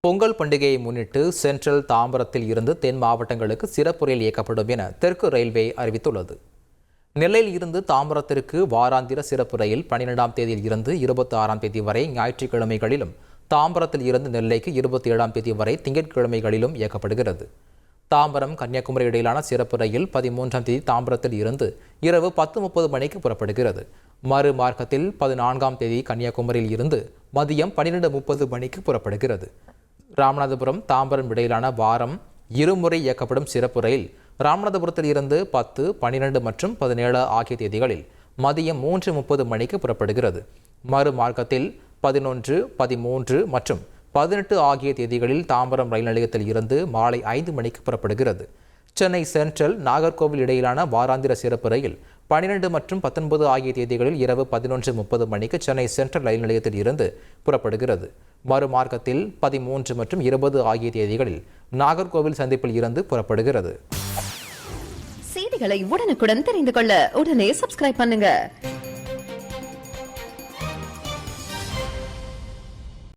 பொங்கல் பண்டிகையை முன்னிட்டு சென்ட்ரல் தாம்பரத்தில் இருந்து தென் மாவட்டங்களுக்கு சிறப்பு ரயில் இயக்கப்படும் என தெற்கு ரயில்வே அறிவித்துள்ளது. நெல்லையில் இருந்து தாம்பரத்திற்கு வாராந்திர சிறப்பு ரயில் 12ஆம் தேதியில் இருந்து 26ஆம் தேதி வரை ஞாயிற்றுக்கிழமைகளிலும், தாம்பரத்தில் இருந்து நெல்லைக்கு 27ஆம் தேதி வரை திங்கட்கிழமைகளிலும் இயக்கப்படுகிறது. தாம்பரம் கன்னியாகுமரி இடையிலான சிறப்பு ரயில் 13ஆம் தேதி தாம்பரத்தில் இருந்து இரவு 10:30 மணிக்கு புறப்படுகிறது. மறு மார்க்கத்தில் 14ஆம் தேதி கன்னியாகுமரியில் இருந்து மதியம் 12:30 மணிக்கு புறப்படுகிறது. ராமநாதபுரம் தாம்பரம் இடையிலான வாரம் இருமுறை இயக்கப்படும் சிறப்பு ரயில் ராமநாதபுரத்தில் இருந்து 10, 12 மற்றும் 17 ஆகிய தேதிகளில் மதியம் 3:30 மணிக்கு புறப்படுகிறது. மறு மார்க்கத்தில் 11, 13 மற்றும் 18 ஆகிய தேதிகளில் தாம்பரம் ரயில் நிலையத்தில் இருந்து மாலை 5 மணிக்கு புறப்படுகிறது. சென்னை சென்ட்ரல் நாகர்கோவில் இடையிலான வாராந்திர சிறப்பு ரயில் 12 மற்றும் 19 ஆகிய தேதிகளில் இரவு 11:30 மணிக்கு சென்னை சென்ட்ரல் ரயில் நிலையத்தில் இருந்து புறப்படுகிறது. மறுமார்க்கத்தில் 13 மற்றும் 20 ஆகிய தேதிகளில் நாகர்கோவில் சந்திப்பில் இருந்து புறப்படுகிறது. செய்திகளை உடனுக்குடன் தெரிந்து கொள்ள உடனே சப்ஸ்கிரைப் பண்ணுங்க.